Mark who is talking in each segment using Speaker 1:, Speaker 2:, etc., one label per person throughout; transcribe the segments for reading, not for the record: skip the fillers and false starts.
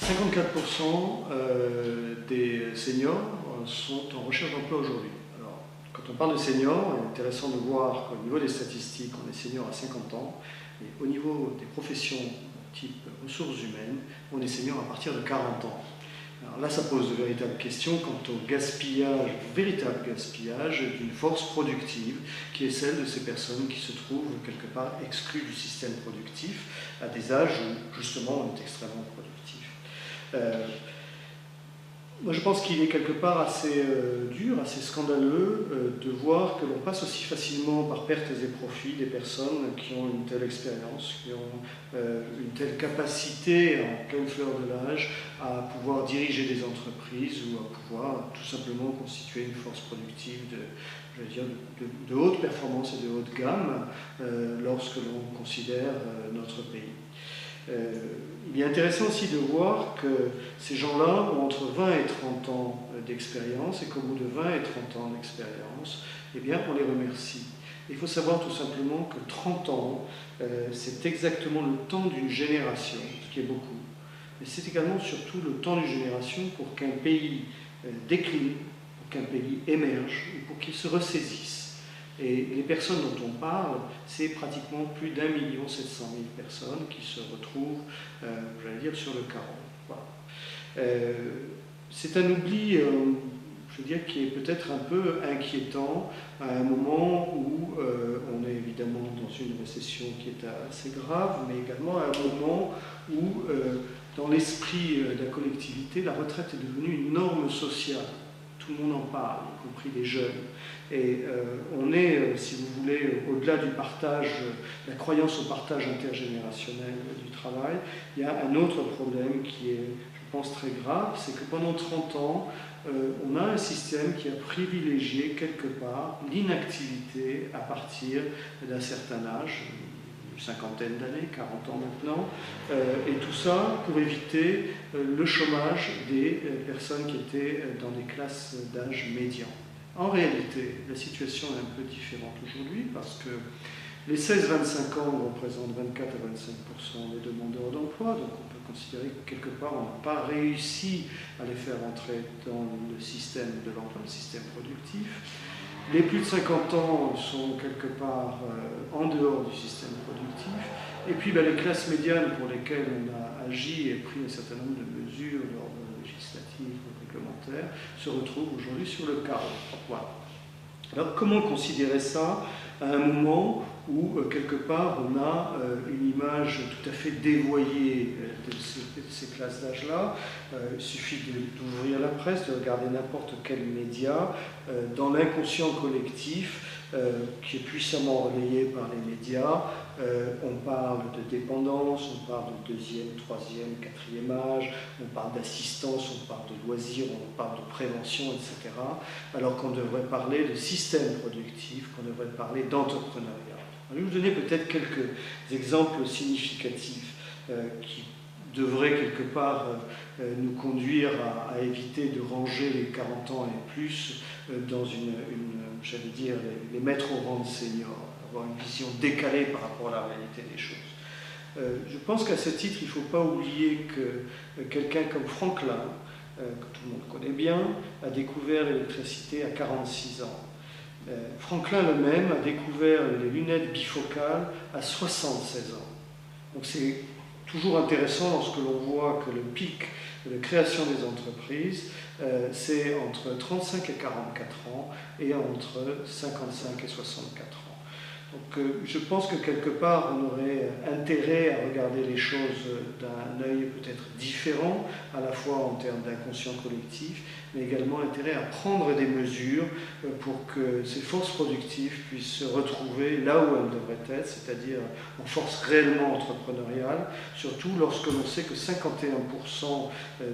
Speaker 1: 54% des seniors sont en recherche d'emploi aujourd'hui. Alors, quand on parle de seniors, il est intéressant de voir qu'au niveau des statistiques, on est senior à 50 ans, et au niveau des professions type ressources humaines, on est senior à partir de 40 ans. Alors là, ça pose de véritables questions quant au gaspillage, véritable gaspillage d'une force productive qui est celle de ces personnes qui se trouvent quelque part exclues du système productif à des âges où justement on est extrêmement productif. Moi je pense qu'il est quelque part assez dur, assez scandaleux de voir que l'on passe aussi facilement par pertes et profits des personnes qui ont une telle expérience, qui ont une telle capacité en pleine fleur de l'âge à pouvoir diriger des entreprises ou à pouvoir tout simplement constituer une force productive de haute performance et de haute gamme lorsque l'on considère notre pays. Il est intéressant aussi de voir que ces gens-là ont entre 20 et 30 ans d'expérience et qu'au bout de 20 et 30 ans d'expérience, eh bien, on les remercie. Il faut savoir tout simplement que 30 ans, c'est exactement le temps d'une génération, ce qui est beaucoup. Mais c'est également surtout le temps d'une génération pour qu'un pays décline, pour qu'un pays émerge, ou pour qu'il se ressaisisse. Et les personnes dont on parle, c'est pratiquement plus d'1 700 000 personnes qui se retrouvent, j'allais dire, sur le carreau. Voilà. C'est un oubli, je veux dire, qui est peut-être un peu inquiétant à un moment où on est évidemment dans une récession qui est assez grave, mais également à un moment où, dans l'esprit de la collectivité, la retraite est devenue une norme sociale. Tout le monde en parle, y compris les jeunes. Et on est, si vous voulez, au-delà du partage, la croyance au partage intergénérationnel du travail, il y a un autre problème qui est, je pense, très grave, c'est que pendant 30 ans, on a un système qui a privilégié quelque part l'inactivité à partir d'un certain âge, une cinquantaine d'années, 40 ans maintenant, et tout ça pour éviter le chômage des personnes qui étaient dans des classes d'âge médian. En réalité, la situation est un peu différente aujourd'hui parce que les 16-25 ans représentent 24 à 25% des demandeurs d'emploi, donc on peut considérer que quelque part on n'a pas réussi à les faire entrer dans le système de l'emploi, le système productif. Les plus de 50 ans sont quelque part en dehors du système productif. Et puis les classes médianes pour lesquelles on a agi et pris un certain nombre de mesures d'ordre législatif ou réglementaire se retrouvent aujourd'hui sur le carreau. Voilà. Alors comment considérer ça à un moment où quelque part on a une image tout à fait dévoyée de ces classes d'âge-là. Il suffit d'ouvrir la presse, de regarder n'importe quel média, dans l'inconscient collectif qui est puissamment relayé par les médias. On parle de dépendance, on parle de deuxième, troisième, quatrième âge, on parle d'assistance, on parle de loisirs, on parle de prévention, etc. Alors qu'on devrait parler de système productif, qu'on devrait parler d'entrepreneuriat. Je vais vous donner peut-être quelques exemples significatifs qui devraient quelque part nous conduire à éviter de ranger les 40 ans et plus dans j'allais dire, les mettre au rang de seniors, avoir une vision décalée par rapport à la réalité des choses. Je pense qu'à ce titre, il ne faut pas oublier que quelqu'un comme Franklin, que tout le monde connaît bien, a découvert l'électricité à 46 ans. Franklin le même a découvert les lunettes bifocales à 76 ans. Donc c'est toujours intéressant lorsque l'on voit que le pic de création des entreprises, c'est entre 35 et 44 ans et entre 55 et 64 ans. Donc je pense que quelque part on aurait intérêt à regarder les choses d'un œil peut-être différent, à la fois en termes d'inconscient collectif, mais également intérêt à prendre des mesures pour que ces forces productives puissent se retrouver là où elles devraient être, c'est-à-dire en force réellement entrepreneuriale, surtout lorsque l'on sait que 51%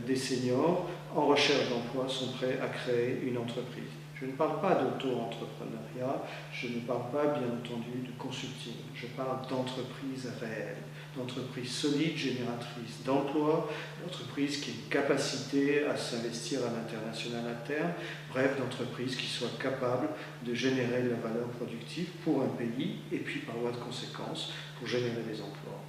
Speaker 1: des seniors en recherche d'emploi sont prêts à créer une entreprise. Je ne parle pas d'auto-entrepreneuriat, je ne parle pas bien entendu de consulting, je parle d'entreprise réelle, d'entreprise solide, génératrice d'emplois, d'entreprise qui ait une capacité à s'investir à l'international à terme, bref, d'entreprise qui soit capable de générer de la valeur productive pour un pays et puis par voie de conséquence pour générer des emplois.